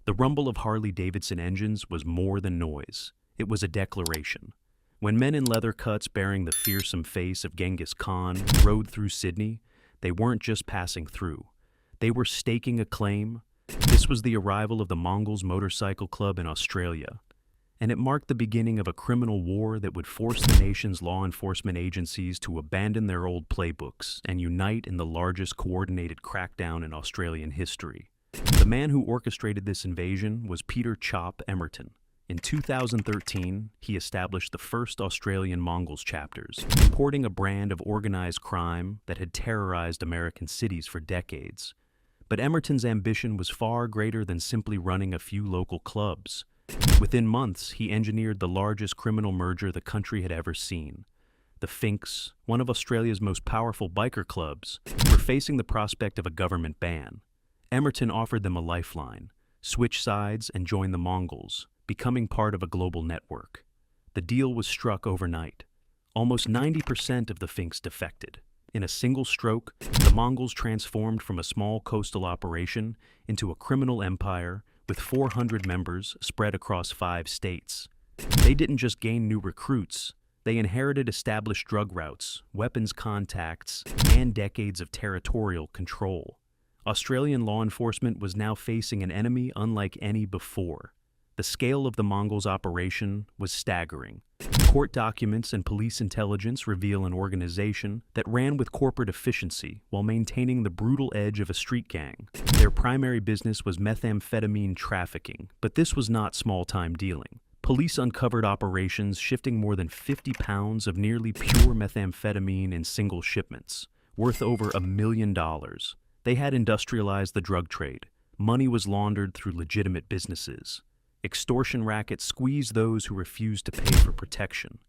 The rumble of Harley-Davidson engines was more than noise. It was a declaration. When men in leather cuts bearing the fearsome face of Genghis Khan rode through Sydney, they weren't just passing through. They were staking a claim. This was the arrival of the Mongols Motorcycle Club in Australia, and it marked the beginning of a criminal war that would force the nation's law enforcement agencies to abandon their old playbooks and unite in the largest coordinated crackdown in Australian history. The man who orchestrated this invasion was Peter "Chop" Emerton. In 2013, he established the first Australian Mongols chapters, importing a brand of organized crime that had terrorized American cities for decades. But Emerton's ambition was far greater than simply running a few local clubs. Within months, he engineered the largest criminal merger the country had ever seen. The Finks, one of Australia's most powerful biker clubs, were facing the prospect of a government ban. Emerton offered them a lifeline: switch sides and join the Mongols, becoming part of a global network. The deal was struck overnight. Almost 90% of the Finks defected. In a single stroke, the Mongols transformed from a small coastal operation into a criminal empire with 400 members spread across 5 states. They didn't just gain new recruits, they inherited established drug routes, weapons contacts, and decades of territorial control. Australian law enforcement was now facing an enemy unlike any before. The scale of the Mongols' operation was staggering. Court documents and police intelligence reveal an organization that ran with corporate efficiency while maintaining the brutal edge of a street gang. Their primary business was methamphetamine trafficking, but this was not small-time dealing. Police uncovered operations shifting more than 50 pounds of nearly pure methamphetamine in single shipments, worth over $1 million. They had industrialized the drug trade. Money was laundered through legitimate businesses. Extortion rackets squeezed those who refused to pay for protection.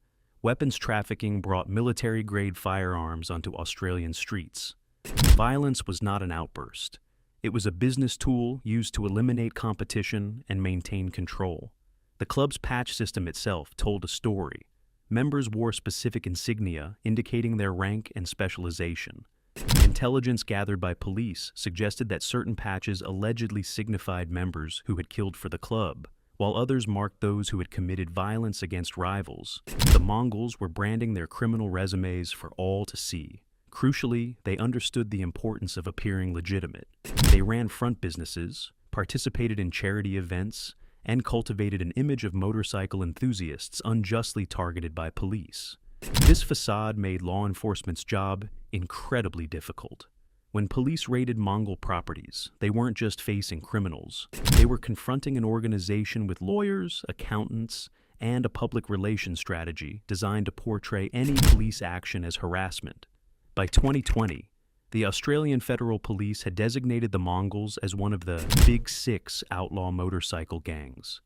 Weapons trafficking brought military-grade firearms onto Australian streets. Violence was not an outburst. It was a business tool used to eliminate competition and maintain control. The club's patch system itself told a story. Members wore specific insignia indicating their rank and specialization. Intelligence gathered by police suggested that certain patches allegedly signified members who had killed for the club, while others marked those who had committed violence against rivals. The Mongols were branding their criminal resumes for all to see. Crucially, they understood the importance of appearing legitimate. They ran front businesses, participated in charity events, and cultivated an image of motorcycle enthusiasts unjustly targeted by police. This facade made law enforcement's job incredibly difficult. When police raided Mongol properties, they weren't just facing criminals. They were confronting an organization with lawyers, accountants, and a public relations strategy designed to portray any police action as harassment. By 2020, the Australian Federal Police had designated the Mongols as one of the Big Six outlaw motorcycle gangs.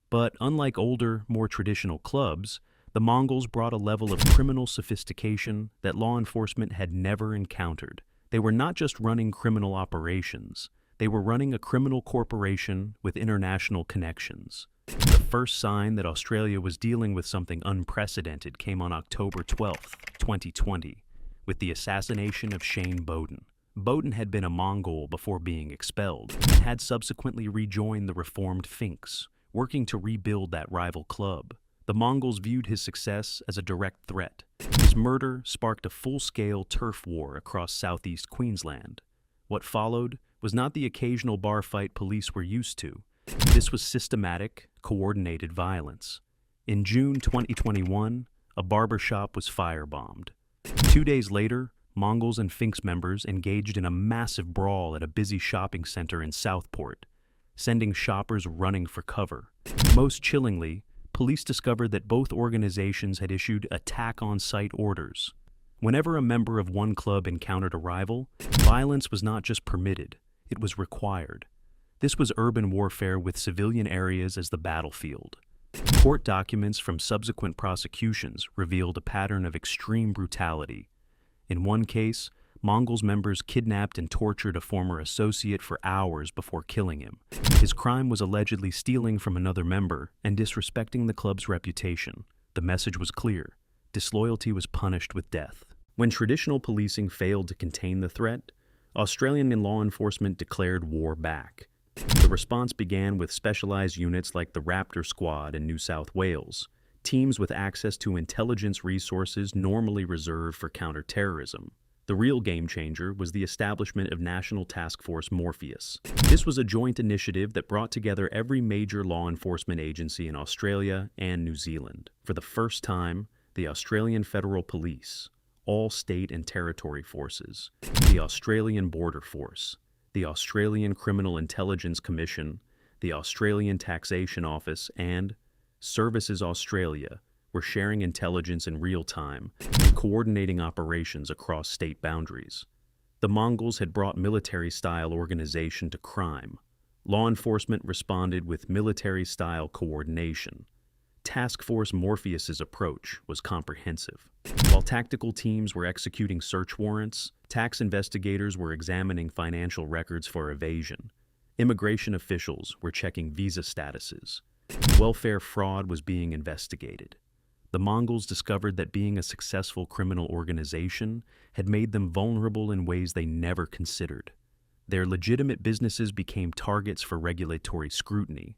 But unlike older, more traditional clubs, the Mongols brought a level of criminal sophistication that law enforcement had never encountered. They were not just running criminal operations, they were running a criminal corporation with international connections. The first sign that Australia was dealing with something unprecedented came on October 12, 2020, with the assassination of Shane Bowden. Bowden had been a Mongol before being expelled, and had subsequently rejoined the reformed Finks, working to rebuild that rival club. The Mongols viewed his success as a direct threat. His murder sparked a full-scale turf war across southeast Queensland. What followed was not the occasional bar fight police were used to. This was systematic, coordinated violence. In June 2021, a barbershop was firebombed. 2 days later, Mongols and Finks members engaged in a massive brawl at a busy shopping center in Southport, sending shoppers running for cover. Most chillingly, police discovered that both organizations had issued attack-on-site orders. Whenever a member of one club encountered a rival, violence was not just permitted, it was required. This was urban warfare with civilian areas as the battlefield. Court documents from subsequent prosecutions revealed a pattern of extreme brutality. In one case, Mongols members kidnapped and tortured a former associate for hours before killing him. His crime was allegedly stealing from another member and disrespecting the club's reputation. The message was clear: disloyalty was punished with death. When traditional policing failed to contain the threat, Australian law enforcement declared war back. The response began with specialized units like the Raptor Squad in New South Wales, teams with access to intelligence resources normally reserved for counterterrorism. The real game changer was the establishment of National Task Force Morpheus. This was a joint initiative that brought together every major law enforcement agency in Australia and New Zealand. For the first time, the Australian Federal Police, all state and territory forces, the Australian Border Force, the Australian Criminal Intelligence Commission, the Australian Taxation Office, and Services Australia were sharing intelligence in real time and coordinating operations across state boundaries. The Mongols had brought military-style organization to crime. Law enforcement responded with military-style coordination. Task Force Morpheus's approach was comprehensive. While tactical teams were executing search warrants, tax investigators were examining financial records for evasion. Immigration officials were checking visa statuses. Welfare fraud was being investigated. The Mongols discovered that being a successful criminal organization had made them vulnerable in ways they never considered. Their legitimate businesses became targets for regulatory scrutiny.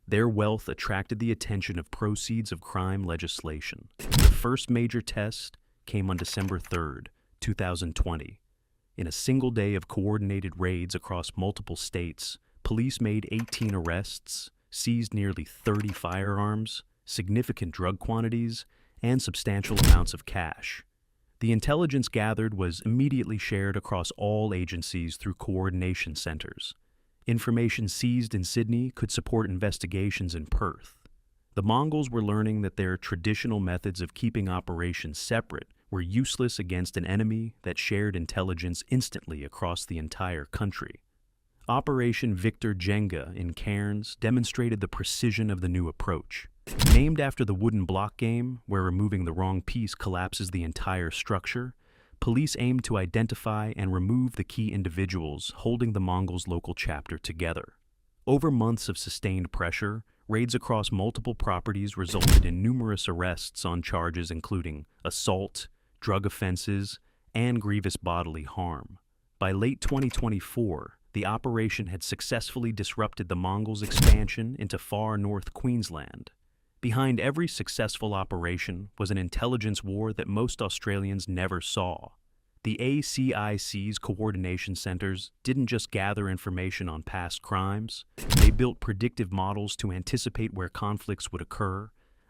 Their wealth attracted the attention of proceeds of crime legislation. The first major test came on December 3, 2020. In a single day of coordinated raids across multiple states, police made 18 arrests, seized nearly 30 firearms, significant drug quantities, and substantial amounts of cash. The intelligence gathered was immediately shared across all agencies through coordination centers. Information seized in Sydney could support investigations in Perth. The Mongols were learning that their traditional methods of keeping operations separate were useless against an enemy that shared intelligence instantly across the entire country. Operation Victor Jenga in Cairns demonstrated the precision of the new approach. Named after the wooden block game, where removing the wrong piece collapses the entire structure, police aimed to identify and remove the key individuals holding the Mongols' local chapter together. Over months of sustained pressure, raids across multiple properties resulted in numerous arrests on charges including assault, drug offenses, and grievous bodily harm. By late 2024, the operation had successfully disrupted the Mongols' expansion into far north Queensland. Behind every successful operation was an intelligence war that most Australians never saw. The ACIC's coordination centers didn't just gather information on past crimes, they built predictive models to anticipate where conflicts would occur,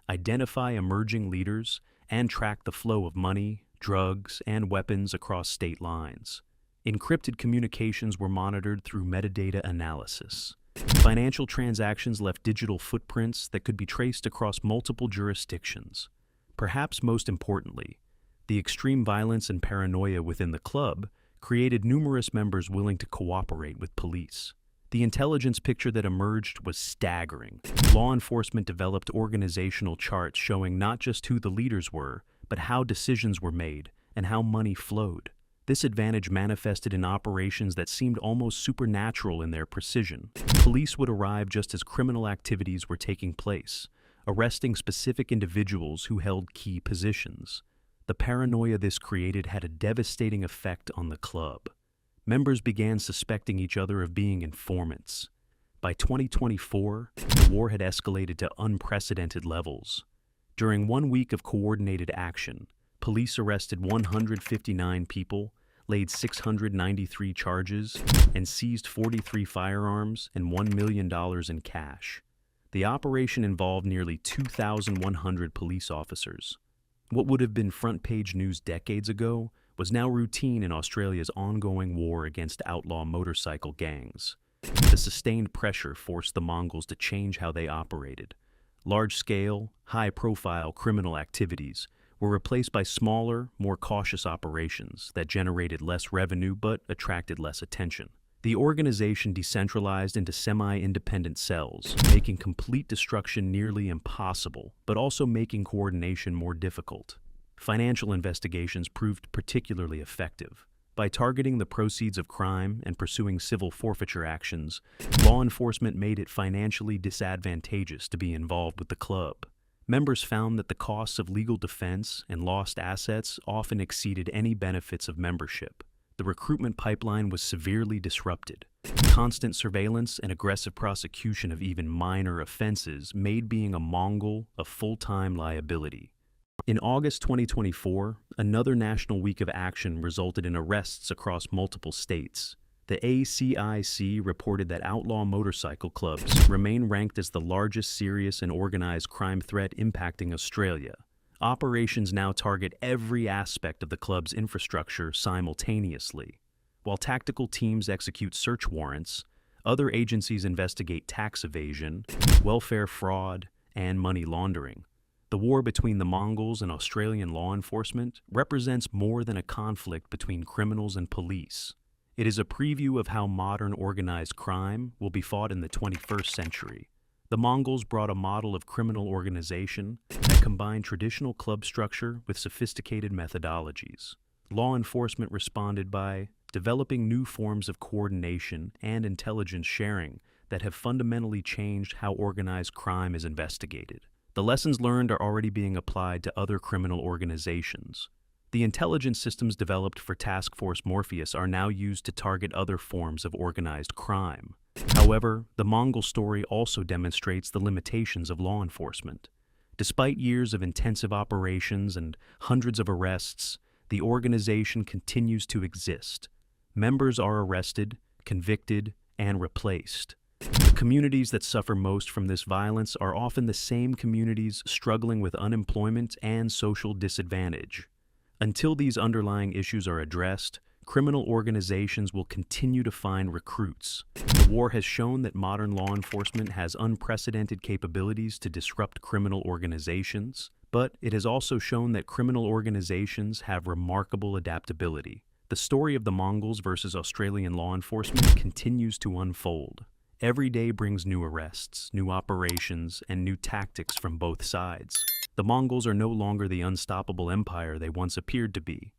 identify emerging leaders, and track the flow of money, drugs, and weapons across state lines. Encrypted communications were monitored through metadata analysis. Financial transactions left digital footprints that could be traced across multiple jurisdictions. Perhaps most importantly, the extreme violence and paranoia within the club created numerous members willing to cooperate with police. The intelligence picture that emerged was staggering. Law enforcement developed organizational charts showing not just who the leaders were, but how decisions were made and how money flowed. This advantage manifested in operations that seemed almost supernatural in their precision. Police would arrive just as criminal activities were taking place, arresting specific individuals who held key positions. The paranoia this created had a devastating effect on the club. Members began suspecting each other of being informants. By 2024, the war had escalated to unprecedented levels. During 1 week of coordinated action, police arrested 159 people, laid 693 charges, and seized 43 firearms and $1 million in cash. The operation involved nearly 2,100 police officers. What would have been front-page news decades ago was now routine in Australia's ongoing war against outlaw motorcycle gangs. The sustained pressure forced the Mongols to change how they operated. Large-scale, high-profile criminal activities were replaced by smaller, more cautious operations that generated less revenue but attracted less attention. The organization decentralized into semi-independent cells, making complete destruction nearly impossible, but also making coordination more difficult. Financial investigations proved particularly effective. By targeting the proceeds of crime and pursuing civil forfeiture actions, law enforcement made it financially disadvantageous to be involved with the club. Members found that the costs of legal defense and lost assets often exceeded any benefits of membership. The recruitment pipeline was severely disrupted. Constant surveillance and aggressive prosecution of even minor offenses made being a Mongol a full-time liability. In August 2024, another national week of action resulted in arrests across multiple states. The ACIC reported that outlaw motorcycle clubs remain ranked as the largest serious and organized crime threat impacting Australia. Operations now target every aspect of the club's infrastructure simultaneously. While tactical teams execute search warrants, other agencies investigate tax evasion, welfare fraud, and money laundering. The war between the Mongols and Australian law enforcement represents more than a conflict between criminals and police. It is a preview of how modern organized crime will be fought in the 21st century. The Mongols brought a model of criminal organization that combined traditional club structure with sophisticated methodologies. Law enforcement responded by developing new forms of coordination and intelligence sharing that have fundamentally changed how organized crime is investigated. The lessons learned are already being applied to other criminal organizations. The intelligence systems developed for Task Force Morpheus are now used to target other forms of organized crime. However, the Mongol story also demonstrates the limitations of law enforcement. Despite years of intensive operations and hundreds of arrests, the organization continues to exist. Members are arrested, convicted, and replaced. The communities that suffer most from this violence are often the same communities struggling with unemployment and social disadvantage. Until these underlying issues are addressed, criminal organizations will continue to find recruits. The war has shown that modern law enforcement has unprecedented capabilities to disrupt criminal organizations, but it has also shown that criminal organizations have remarkable adaptability. The story of the Mongols versus Australian law enforcement continues to unfold. Every day brings new arrests, new operations, and new tactics from both sides. The Mongols are no longer the unstoppable empire they once appeared to be.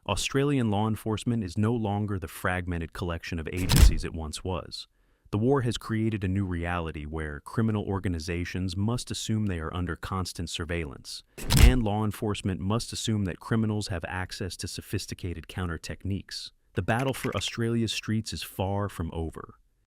Australian law enforcement is no longer the fragmented collection of agencies it once was. The war has created a new reality where criminal organizations must assume they are under constant surveillance, and law enforcement must assume that criminals have access to sophisticated counter techniques. The battle for Australia's streets is far from over.